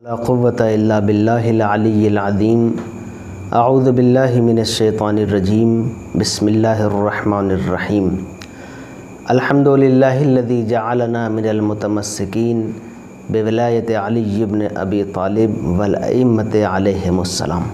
لا قوة إلا بالله العلي العظيم أعوذ بالله من الشيطان الرجيم بسم الله الرحمن الرحيم الحمد لله الذي جعلنا من المتمسكين بولاية علي بن أبي طالب والأئمة عليهم السلام۔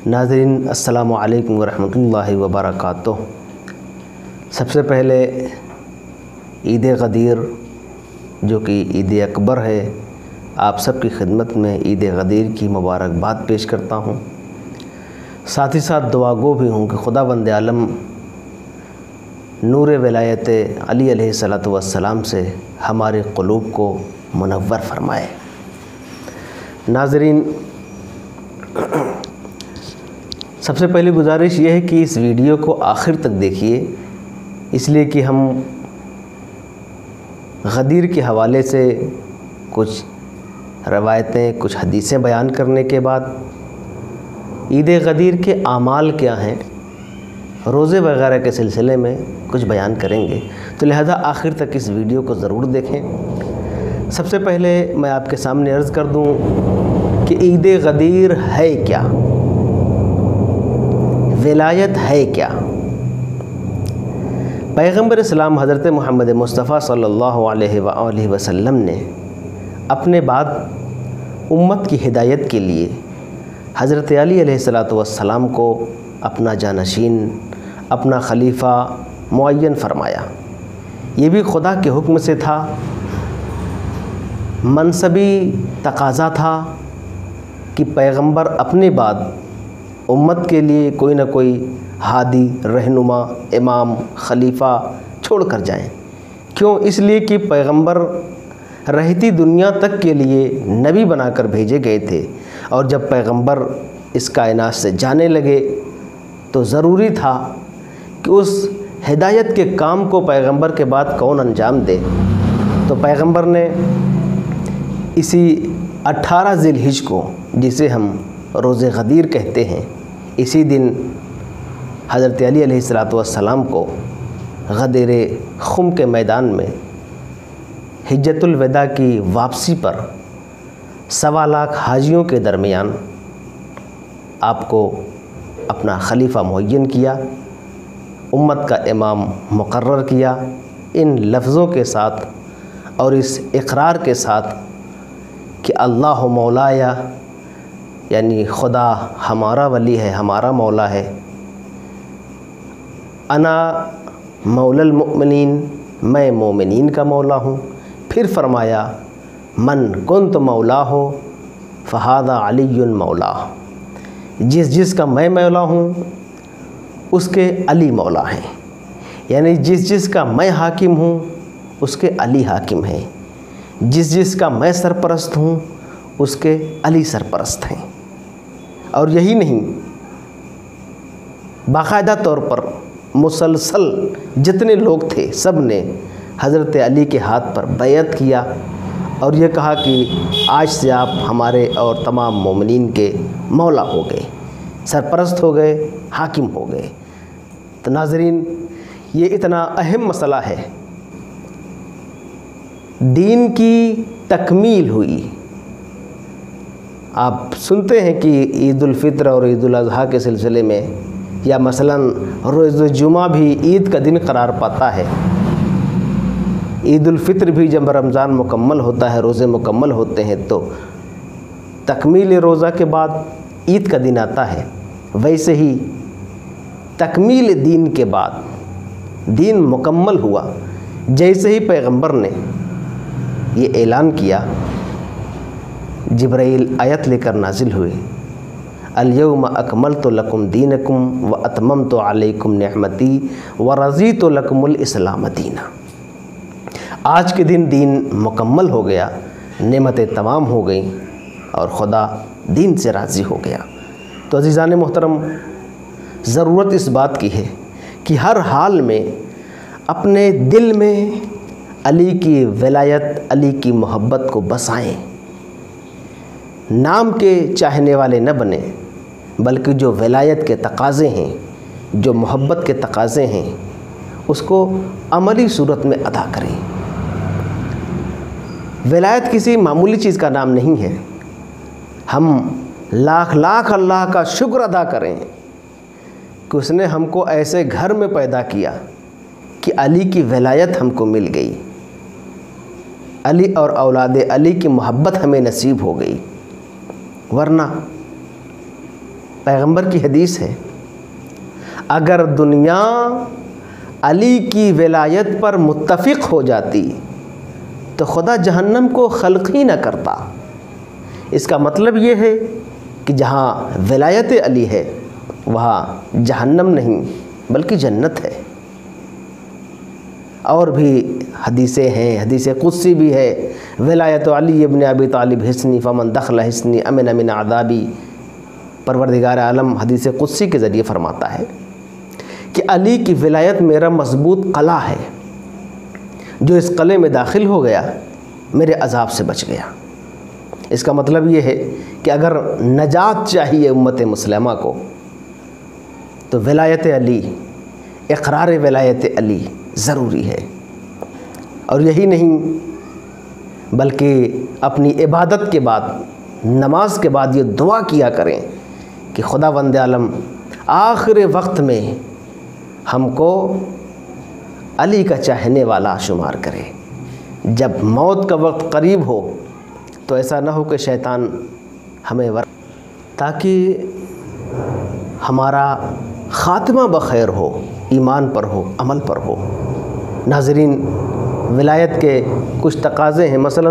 ناظرین السلام علیکم ورحمۃ اللہ وبرکاتہ۔ سب سے پہلے عید غدیر جو کہ عید اکبر ہے، آپ سب کی خدمت میں عید غدیر کی مبارکباد پیش کرتا ہوں۔ ساتھ ہی ساتھ دعا گو بھی ہوں کہ خدا بند عالم نور ولایت علی علیہ الصلوۃ والسلام سے ہمارے قلوب کو منور فرمائے۔ ناظرین، سب سے پہلی گزارش یہ ہے کہ اس ویڈیو کو آخر تک دیکھیے، اس لیے کہ ہم غدیر کے حوالے سے کچھ روایتیں، کچھ حدیثیں بیان کرنے کے بعد عید غدیر کے اعمال کیا ہیں، روزے وغیرہ کے سلسلے میں کچھ بیان کریں گے، تو لہذا آخر تک اس ویڈیو کو ضرور دیکھیں۔ سب سے پہلے میں آپ کے سامنے عرض کر دوں کہ عید غدیر ہے کیا، ولایت ہے کیا۔ پیغمبر اسلام حضرت محمد مصطفیٰ صلی اللہ علیہ وآلہ وسلم نے اپنے بعد امت کی ہدایت کے لیے حضرت علی علیہ الصلوۃ والسلام کو اپنا جانشین، اپنا خلیفہ معین فرمایا۔ یہ بھی خدا کے حکم سے تھا، منصبی تقاضا تھا کہ پیغمبر اپنے بعد امت کے لیے کوئی نہ کوئی ہادی، رہنما، امام، خلیفہ چھوڑ کر جائیں۔ کیوں؟ اس لیے کہ پیغمبر رہتی دنیا تک کے لیے نبی بنا کر بھیجے گئے تھے، اور جب پیغمبر اس کائنات سے جانے لگے تو ضروری تھا کہ اس ہدایت کے کام کو پیغمبر کے بعد کون انجام دے۔ تو پیغمبر نے اسی 18 ذی الحجہ کو، جسے ہم روز غدیر کہتے ہیں، اسی دن حضرت علی علیہ الصلوۃ والسلام کو غدیر خم کے میدان میں حجۃ الوداع کی واپسی پر 1.25 لاکھ حاجیوں کے درمیان آپ کو اپنا خلیفہ معین کیا، امت کا امام مقرر کیا، ان لفظوں کے ساتھ اور اس اقرار کے ساتھ کہ اللہ مولایا، یعنی خدا ہمارا ولی ہے، ہمارا مولا ہے، انا مولا المؤمنین، میں مومنین کا مولا ہوں۔ پھر فرمایا من کنت مولا ہو فہذا علی مولا، جس کا میں مولا ہوں اس کے علی مولا ہیں، یعنی جس کا میں حاکم ہوں اس کے علی حاکم ہیں، جس کا میں سرپرست ہوں اس کے علی سرپرست ہیں۔ اور یہی نہیں، باقاعدہ طور پر مسلسل جتنے لوگ تھے سب نے حضرت علی کے ہاتھ پر بیعت کیا اور یہ کہا کہ آج سے آپ ہمارے اور تمام مومنین کے مولا ہو گئے، سرپرست ہو گئے، حاکم ہو گئے۔ تو ناظرین، یہ اتنا اہم مسئلہ ہے، دین کی تکمیل ہوئی۔ آپ سنتے ہیں کہ عید الفطر اور عید الاضحیٰ کے سلسلے میں، یا مثلاً روز جمعہ بھی عید کا دن قرار پاتا ہے۔ عید الفطر بھی جب رمضان مکمل ہوتا ہے، روزے مکمل ہوتے ہیں، تو تکمیل روزہ کے بعد عید کا دن آتا ہے۔ ویسے ہی تکمیل دین کے بعد دین مکمل ہوا، جیسے ہی پیغمبر نے یہ اعلان کیا، جبرائیل آیت لے کر نازل ہوئے، الیوم اکملت لکم دینکم واتممت علیکم نعمتی ورضیت لکم الاسلام دینا۔ آج کے دن دین مکمل ہو گیا، نعمتیں تمام ہو گئیں اور خدا دین سے راضی ہو گیا۔ تو عزیزان محترم، ضرورت اس بات کی ہے کہ ہر حال میں اپنے دل میں علی کی ولایت، علی کی محبت کو بسائیں۔ نام کے چاہنے والے نہ بنیں، بلکہ جو ولایت کے تقاضے ہیں، جو محبت کے تقاضے ہیں، اس کو عملی صورت میں ادا کریں۔ ولایت کسی معمولی چیز کا نام نہیں ہے. ہم لاکھ لاکھ اللہ کا شکر ادا کریں کہ اس نے ہم کو ایسے گھر میں پیدا کیا کہ علی کی ولایت ہم کو مل گئی، علی اور اولاد علی کی محبت ہمیں نصیب ہو گئی. ورنہ پیغمبر کی حدیث ہے، اگر دنیا علی کی ولایت پر متفق ہو جاتی تو خدا جہنم کو خلق ہی نہ کرتا. اس کا مطلب یہ ہے کہ جہاں ولایت علی ہے وہاں جہنم نہیں بلکہ جنت ہے. اور بھی حدیثیں ہیں، حدیث قدسی بھی ہے، ولایت علی ابن ابی طالب حصنی فمن دخل حصنی امن من عذابی. پروردگار عالم حدیث قدسی کے ذریعے فرماتا ہے کہ علی کی ولایت میرا مضبوط قلعہ ہے، جو اس قلعے میں داخل ہو گیا میرے عذاب سے بچ گیا. اس کا مطلب یہ ہے کہ اگر نجات چاہیے امت مسلمہ کو تو ولایت علی، اقرار ولایت علی ضروری ہے. اور یہی نہیں بلکہ اپنی عبادت کے بعد، نماز کے بعد یہ دعا کیا کریں کہ خداوند عالم آخر وقت میں ہم کو علی کا چاہنے والا شمار کرے. جب موت کا وقت قریب ہو تو ایسا نہ ہو کہ شیطان ہمیں تاکہ ہمارا خاتمہ بخیر ہو، ایمان پر ہو، عمل پر ہو. ناظرین، ولایت کے کچھ تقاضے ہیں. مثلا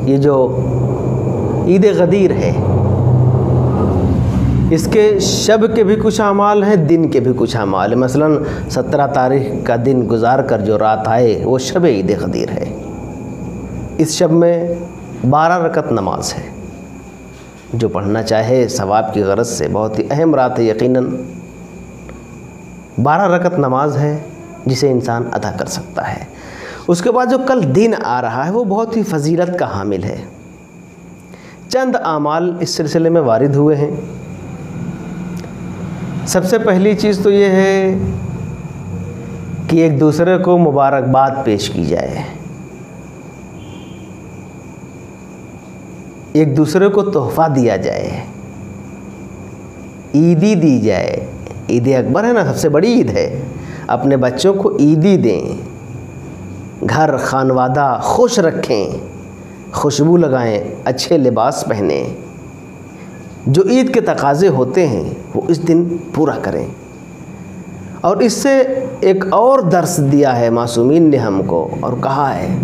یہ جو عید غدیر ہے، اس کے شب کے بھی کچھ اعمال ہیں، دن کے بھی کچھ اعمال ہیں. مثلا 17 تاریخ کا دن گزار کر جو رات آئے وہ شب عید غدیر ہے. اس شب میں 12 رکعت نماز ہے. جو پڑھنا چاہے ثواب کی غرض سے، بہت ہی اہم رات ہے یقیناً. 12 رکعت نماز ہے جسے انسان ادا کر سکتا ہے. اس کے بعد جو کل دن آ رہا ہے وہ بہت ہی فضیلت کا حامل ہے. چند اعمال اس سلسلے میں وارد ہوئے ہیں. سب سے پہلی چیز تو یہ ہے کہ ایک دوسرے کو مبارکباد پیش کی جائے، ایک دوسرے کو تحفہ دیا جائے، عیدی دی جائے. عید اکبر ہے نا، سب سے بڑی عید ہے. اپنے بچوں کو عیدی دیں، گھر خانوادہ خوش رکھیں، خوشبو لگائیں، اچھے لباس پہنیں. جو عید کے تقاضے ہوتے ہیں وہ اس دن پورا کریں. اور اس سے ایک اور درس دیا ہے معصومین نے ہم کو، اور کہا ہے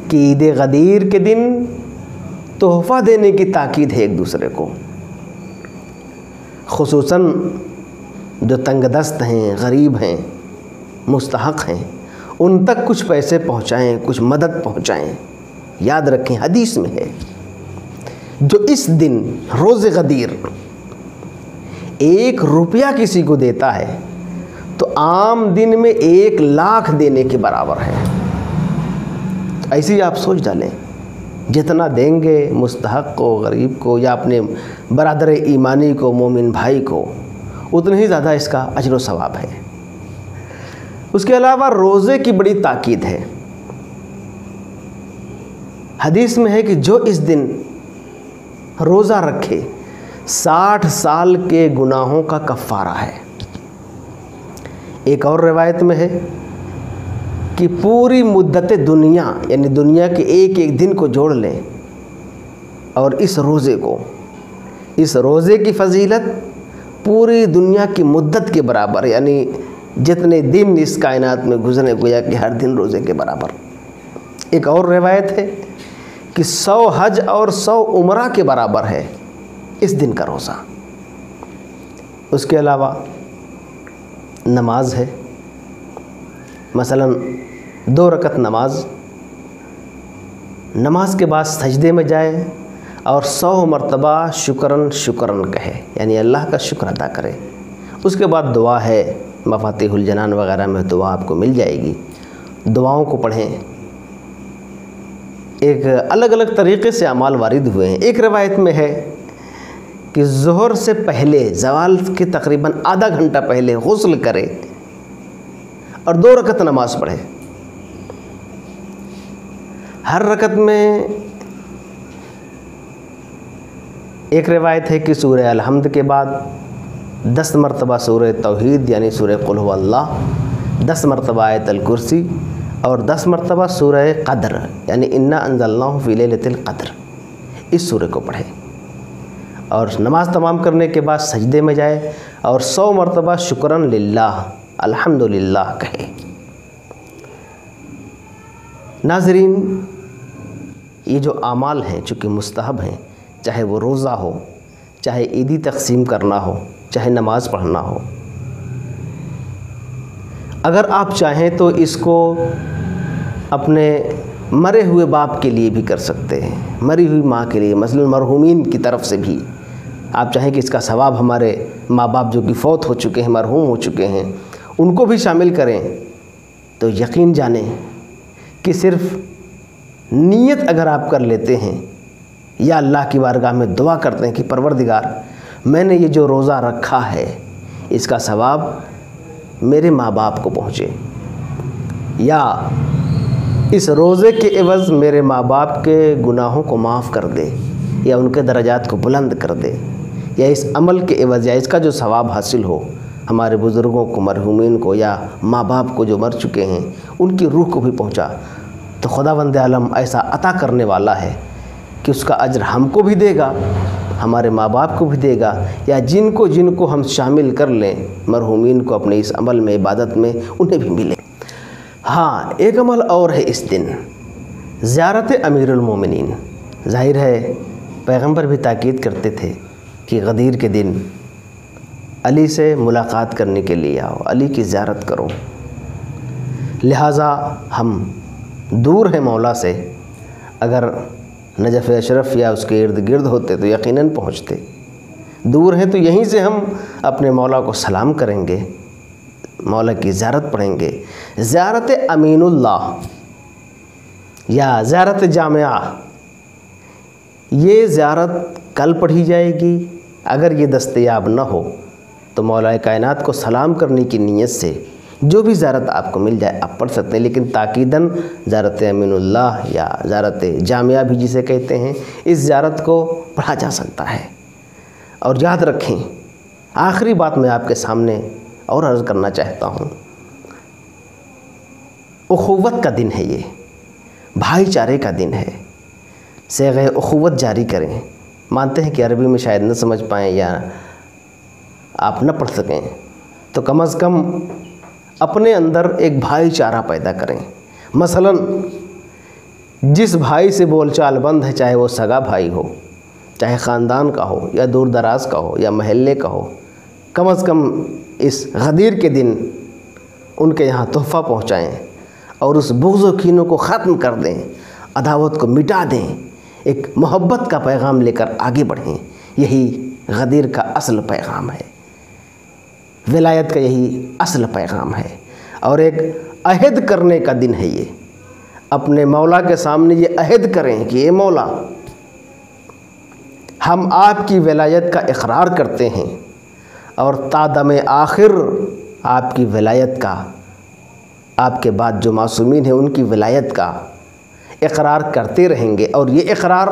کہ عید غدیر کے دن تحفہ دینے کی تاکید ہے ایک دوسرے کو. خصوصاً جو تنگ دست ہیں، غریب ہیں، مستحق ہیں، ان تک کچھ پیسے پہنچائیں، کچھ مدد پہنچائیں. یاد رکھیں حدیث میں ہے جو اس دن روز غدیر 1 روپیہ کسی کو دیتا ہے تو عام دن میں 1 لاکھ دینے کے برابر ہے. ایسے ہی آپ سوچ ڈالیں، جتنا دیں گے مستحق کو، غریب کو، یا اپنے برادر ایمانی کو، مومن بھائی کو، اتنا ہی زیادہ اس کا اجر و ثواب ہے. اس کے علاوہ روزے کی بڑی تاکید ہے. حدیث میں ہے کہ جو اس دن روزہ رکھے 60 سال کے گناہوں کا کفارہ ہے. ایک اور روایت میں ہے کہ پوری مدت دنیا، یعنی دنیا کے ایک ایک دن کو جوڑ لیں اور اس روزے کو، اس روزے کی فضیلت پوری دنیا کی مدت کے برابر، یعنی جتنے دن اس کائنات میں گزرے گویا کہ ہر دن روزے کے برابر. ایک اور روایت ہے کہ 100 حج اور 100 عمرہ کے برابر ہے اس دن کا روزہ. اس کے علاوہ نماز ہے. مثلا 2 رکعت نماز کے بعد سجدے میں جائے اور 100 مرتبہ شکرن کہے، یعنی اللہ کا شکر ادا کرے. اس کے بعد دعا ہے، مفاتیح الجنان وغیرہ میں دعا آپ کو مل جائے گی. دعاؤں کو پڑھیں. ایک الگ الگ طریقے سے اعمال وارد ہوئے ہیں. ایک روایت میں ہے کہ ظہر سے پہلے، زوال کے تقریباً آدھا گھنٹہ پہلے غسل کرے اور 2 رکعت نماز پڑھے. ہر رکعت میں ایک روایت ہے کہ سورہ الحمد کے بعد 10 مرتبہ سورہ توحید یعنی سورہ قل هو اللہ، 10 مرتبہ آیت الکرسی اور 10 مرتبہ سورہ قدر یعنی انا انزلناہ فی لیلۃ القدر، اس سورہ کو پڑھے اور نماز تمام کرنے کے بعد سجدے میں جائے اور 100 مرتبہ شکرن للہ الحمدللہ کہے۔ ناظرین، یہ جو اعمال ہیں چونکہ مستحب ہیں، چاہے وہ روزہ ہو، چاہے عیدی تقسیم کرنا ہو، چاہے نماز پڑھنا ہو، اگر آپ چاہیں تو اس کو اپنے مرے ہوئے باپ کے لیے بھی کر سکتے ہیں، مری ہوئی ماں کے لیے، مثلا مرحومین کی طرف سے بھی آپ چاہیں کہ اس کا ثواب ہمارے ماں باپ جو کہ فوت ہو چکے ہیں، مرحوم ہو چکے ہیں، ان کو بھی شامل کریں، تو یقین جانیں کہ صرف نیت اگر آپ کر لیتے ہیں یا اللہ کی بارگاہ میں دعا کرتے ہیں کہ پروردگار میں نے یہ جو روزہ رکھا ہے اس کا ثواب میرے ماں باپ کو پہنچے، یا اس روزے کے عوض میرے ماں باپ کے گناہوں کو معاف کر دے یا ان کے درجات کو بلند کر دے، یا اس عمل کے عوض یا اس کا جو ثواب حاصل ہو ہمارے بزرگوں کو، مرحومین کو، یا ماں باپ کو جو مر چکے ہیں ان کی روح کو بھی پہنچا، تو خداوند عالم ایسا عطا کرنے والا ہے کہ اس کا اجر ہم کو بھی دے گا، ہمارے ماں باپ کو بھی دے گا، یا جن کو ہم شامل کر لیں مرحومین کو اپنے اس عمل میں، عبادت میں، انہیں بھی ملے۔ ہاں، ایک عمل اور ہے اس دن، زیارت امیر المومنین۔ ظاہر ہے پیغمبر بھی تاکید کرتے تھے کہ غدیر کے دن علی سے ملاقات کرنے کے لیے آؤ، علی کی زیارت کرو، لہٰذا ہم دور ہیں مولا سے، اگر نجف اشرف یا اس کے ارد گرد ہوتے تو یقیناً پہنچتے، دور ہیں تو یہیں سے ہم اپنے مولا کو سلام کریں گے، مولا کی زیارت پڑھیں گے۔ زیارت امین اللہ یا زیارت جامعہ، یہ زیارت کل پڑھی جائے گی، اگر یہ دستیاب نہ ہو تو مولا کائنات کو سلام کرنے کی نیت سے جو بھی زیارت آپ کو مل جائے آپ پڑھ سکتے ہیں، لیکن تاکیداً زیارت امین اللہ یا زیارت جامعہ بھی جسے کہتے ہیں، اس زیارت کو پڑھا جا سکتا ہے۔ اور یاد رکھیں، آخری بات میں آپ کے سامنے اور عرض کرنا چاہتا ہوں، اخوت کا دن ہے، یہ بھائی چارے کا دن ہے، صیغہ اخوت جاری کریں۔ مانتے ہیں کہ عربی میں شاید نہ سمجھ پائیں یا آپ نہ پڑھ سکیں، تو کم از کم اپنے اندر ایک بھائی چارہ پیدا کریں۔ مثلا جس بھائی سے بول چال بند ہے، چاہے وہ سگا بھائی ہو، چاہے خاندان کا ہو یا دور دراز کا ہو یا محلے کا ہو، کم از کم اس غدیر کے دن ان کے یہاں تحفہ پہنچائیں اور اس بغض و کینوں کو ختم کر دیں، عداوت کو مٹا دیں، ایک محبت کا پیغام لے کر آگے بڑھیں۔ یہی غدیر کا اصل پیغام ہے، ولایت کا یہی اصل پیغام ہے، اور ایک عہد کرنے کا دن ہے۔ یہ اپنے مولا کے سامنے یہ عہد کریں کہ اے مولا، ہم آپ کی ولایت کا اقرار کرتے ہیں اور تا دم آخر آپ کی ولایت کا، آپ کے بعد جو معصومین ہیں ان کی ولایت کا اقرار کرتے رہیں گے، اور یہ اقرار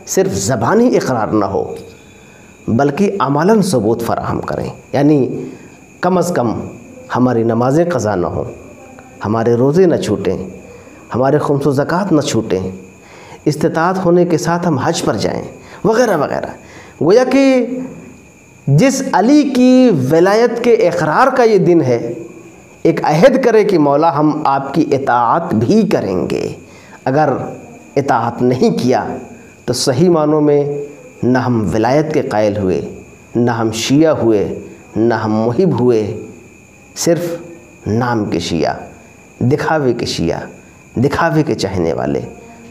صرف زبانی اقرار نہ ہو بلکہ عملاً ثبوت فراہم کریں، یعنی کم از کم ہماری نمازیں قضا نہ ہوں، ہمارے روزے نہ چھوٹیں، ہمارے خمس و زکوٰۃ نہ چھوٹیں، استطاعت ہونے کے ساتھ ہم حج پر جائیں، وغیرہ وغیرہ۔ گویا کہ جس علی کی ولایت کے اقرار کا یہ دن ہے، ایک عہد کرے کہ مولا ہم آپ کی اطاعت بھی کریں گے، اگر اطاعت نہیں کیا تو صحیح معنوں میں نہ ہم ولایت کے قائل ہوئے، نہ ہم شیعہ ہوئے، نہ ہم محب ہوئے، صرف نام کے شیعہ، دکھاوے کے شیعہ، دکھاوے کے چاہنے والے،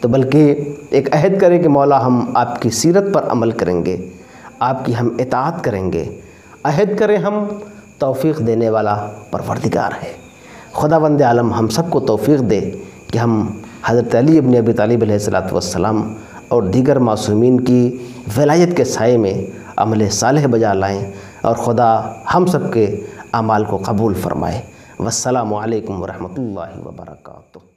تو بلکہ ایک عہد کرے کہ مولا ہم آپ کی سیرت پر عمل کریں گے، آپ کی ہم اطاعت کریں گے۔ عہد کریں ہم، توفیق دینے والا پروردگار ہے۔ خداوند عالم ہم سب کو توفیق دے کہ ہم حضرت علی ابن ابی طالب علیہ السلام اور دیگر معصومین کی ولایت کے سائے میں عمل صالح بجا لائیں، اور خدا ہم سب کے اعمال کو قبول فرمائے۔ والسلام علیکم ورحمۃ اللہ وبرکاتہ۔